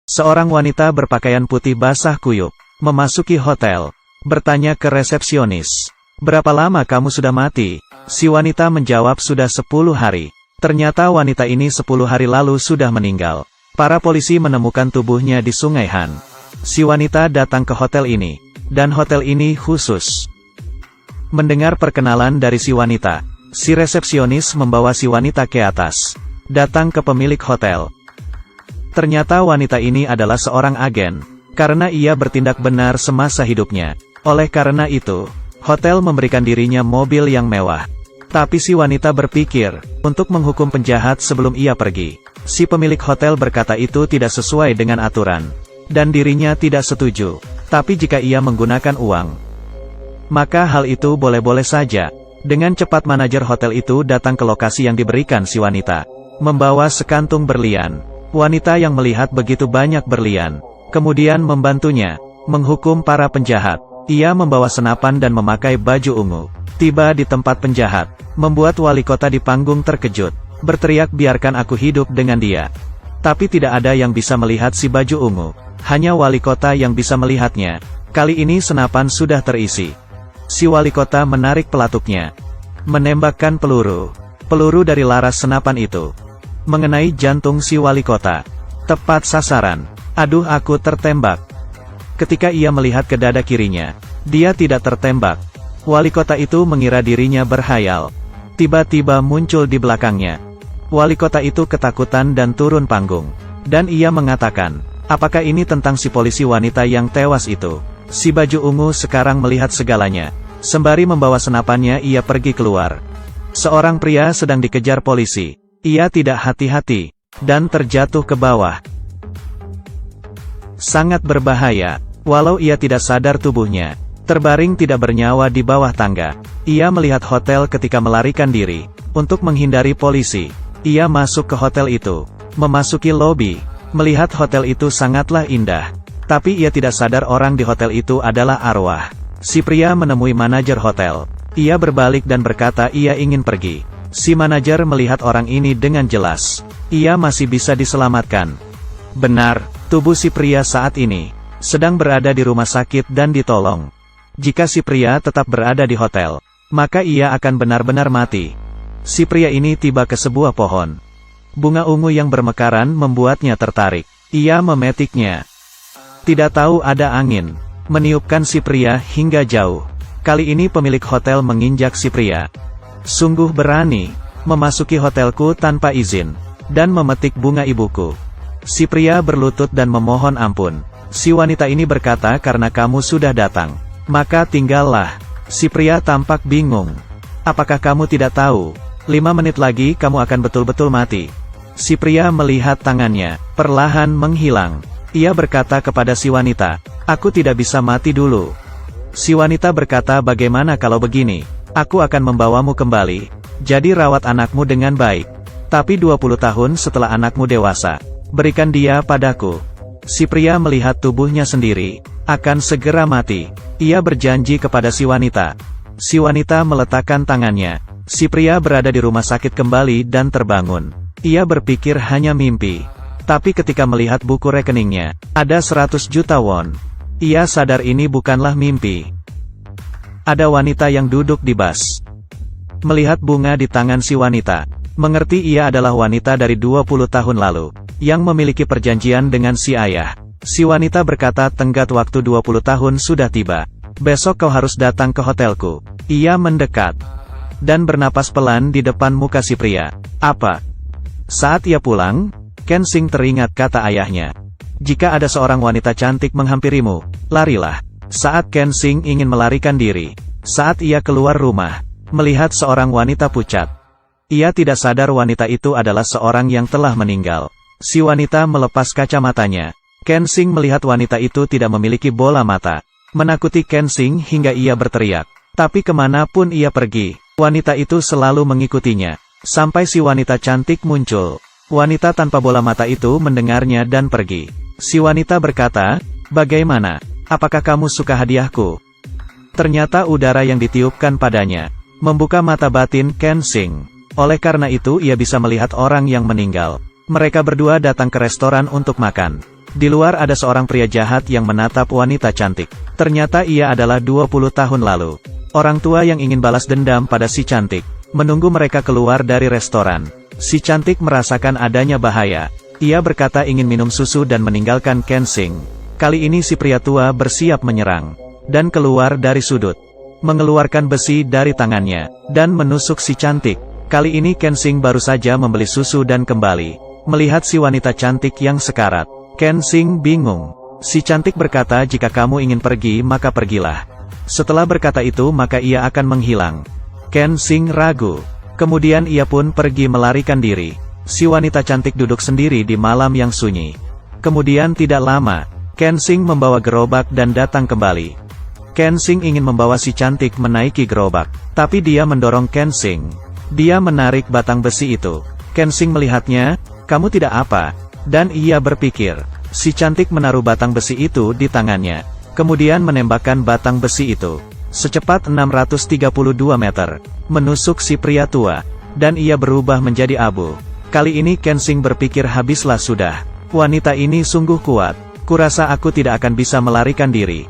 Seorang wanita berpakaian putih basah kuyup, memasuki hotel, bertanya ke resepsionis, "Berapa lama kamu sudah mati?" Si wanita menjawab, "Sudah 10 hari. Ternyata wanita ini 10 hari lalu sudah meninggal. Para polisi menemukan tubuhnya di Sungai Han. Si wanita datang ke hotel ini, dan hotel ini khusus." Mendengar perkenalan dari si wanita, si resepsionis membawa si wanita ke atas, datang ke pemilik hotel. Ternyata wanita ini adalah seorang agen, karena ia bertindak benar semasa hidupnya. Oleh karena itu, hotel memberikan dirinya mobil yang mewah. Tapi si wanita berpikir, untuk menghukum penjahat sebelum ia pergi. Si pemilik hotel berkata itu tidak sesuai dengan aturan, dan dirinya tidak setuju. Tapi jika ia menggunakan uang, maka hal itu boleh-boleh saja. Dengan cepat manajer hotel itu datang ke lokasi yang diberikan si wanita, membawa sekantung berlian. Wanita yang melihat begitu banyak berlian, kemudian membantunya menghukum para penjahat. Ia membawa senapan dan memakai baju ungu. Tiba di tempat penjahat, membuat wali kota di panggung terkejut, berteriak, "Biarkan aku hidup dengan dia." Tapi tidak ada yang bisa melihat si baju ungu, hanya wali kota yang bisa melihatnya. Kali ini senapan sudah terisi. Si wali kota menarik pelatuknya, menembakkan peluru. Peluru dari laras senapan itu mengenai jantung si wali kota. Tepat sasaran. "Aduh, aku tertembak." Ketika ia melihat ke dada kirinya, dia tidak tertembak. Wali kota itu mengira dirinya berhayal. Tiba-tiba muncul di belakangnya. Wali kota itu ketakutan dan turun panggung. Dan ia mengatakan, "Apakah ini tentang si polisi wanita yang tewas itu?" Si baju ungu sekarang melihat segalanya. Sembari membawa senapannya, ia pergi keluar. Seorang pria sedang dikejar polisi. Ia tidak hati-hati, dan terjatuh ke bawah. Sangat berbahaya, walau ia tidak sadar tubuhnya terbaring tidak bernyawa di bawah tangga. Ia melihat hotel ketika melarikan diri, untuk menghindari polisi. Ia masuk ke hotel itu, memasuki lobi, melihat hotel itu sangatlah indah. Tapi ia tidak sadar orang di hotel itu adalah arwah. Si pria menemui manajer hotel. Ia berbalik dan berkata ia ingin pergi. Si manajer melihat orang ini dengan jelas. Ia masih bisa diselamatkan. Benar, tubuh si pria saat ini sedang berada di rumah sakit dan ditolong. Jika si pria tetap berada di hotel, maka ia akan benar-benar mati. Si pria ini tiba ke sebuah pohon. Bunga ungu yang bermekaran membuatnya tertarik. Ia memetiknya. Tidak tahu ada angin meniupkan si pria hingga jauh. Kali ini pemilik hotel menginjak si pria. "Sungguh berani, memasuki hotelku tanpa izin, dan memetik bunga ibuku." Si pria berlutut dan memohon ampun. Si wanita ini berkata, "Karena kamu sudah datang, maka tinggallah." Si pria tampak bingung. "Apakah kamu tidak tahu, 5 menit lagi kamu akan betul-betul mati?" Si pria melihat tangannya perlahan menghilang. Ia berkata kepada si wanita, "Aku tidak bisa mati dulu." Si wanita berkata, "Bagaimana kalau begini? Aku akan membawamu kembali. Jadi rawat anakmu dengan baik. Tapi 20 tahun setelah anakmu dewasa, berikan dia padaku." Si pria melihat tubuhnya sendiri akan segera mati. Ia berjanji kepada si wanita. Si wanita meletakkan tangannya. Si pria berada di rumah sakit kembali dan terbangun. Ia berpikir hanya mimpi. Tapi ketika melihat buku rekeningnya, ada 100 juta won. Ia sadar ini bukanlah mimpi. Ada wanita yang duduk di bas. Melihat bunga di tangan si wanita, mengerti ia adalah wanita dari 20 tahun lalu, yang memiliki perjanjian dengan si ayah. Si wanita berkata, "Tenggat waktu 20 tahun sudah tiba. Besok kau harus datang ke hotelku." Ia mendekat, dan bernapas pelan di depan muka si pria. "Apa?" Saat ia pulang, Ken Sing teringat kata ayahnya. "Jika ada seorang wanita cantik menghampirimu, larilah." Saat Ken Sing ingin melarikan diri, saat ia keluar rumah, melihat seorang wanita pucat. Ia tidak sadar wanita itu adalah seorang yang telah meninggal. Si wanita melepas kacamatanya. Ken Sing melihat wanita itu tidak memiliki bola mata. Menakuti Ken Sing hingga ia berteriak. Tapi kemanapun ia pergi, wanita itu selalu mengikutinya. Sampai si wanita cantik muncul. Wanita tanpa bola mata itu mendengarnya dan pergi. Si wanita berkata, "Bagaimana? Apakah kamu suka hadiahku?" Ternyata udara yang ditiupkan padanya membuka mata batin Ken Sing. Oleh karena itu ia bisa melihat orang yang meninggal. Mereka berdua datang ke restoran untuk makan. Di luar ada seorang pria jahat yang menatap wanita cantik. Ternyata ia adalah 20 tahun lalu. Orang tua yang ingin balas dendam pada si cantik, menunggu mereka keluar dari restoran. Si cantik merasakan adanya bahaya. Ia berkata ingin minum susu dan meninggalkan Kensing. Kali ini si pria tua bersiap menyerang. Dan keluar dari sudut. Mengeluarkan besi dari tangannya. Dan menusuk si cantik. Kali ini Kensing baru saja membeli susu dan kembali. Melihat si wanita cantik yang sekarat. Kensing bingung. Si cantik berkata jika kamu ingin pergi maka pergilah. Setelah berkata itu maka ia akan menghilang. Kensing ragu. Kemudian ia pun pergi melarikan diri. Si wanita cantik duduk sendiri di malam yang sunyi. Kemudian tidak lama, Kensing membawa gerobak dan datang kembali. Kensing ingin membawa si cantik menaiki gerobak. Tapi dia mendorong Kensing. Dia menarik batang besi itu. Kensing melihatnya, kamu tidak apa. Dan ia berpikir, si cantik menaruh batang besi itu di tangannya. Kemudian menembakkan batang besi itu. Secepat 632 meter. Menusuk si pria tua. Dan ia berubah menjadi abu. Kali ini Kensing berpikir habislah sudah. Wanita ini sungguh kuat. Kurasa aku tidak akan bisa melarikan diri.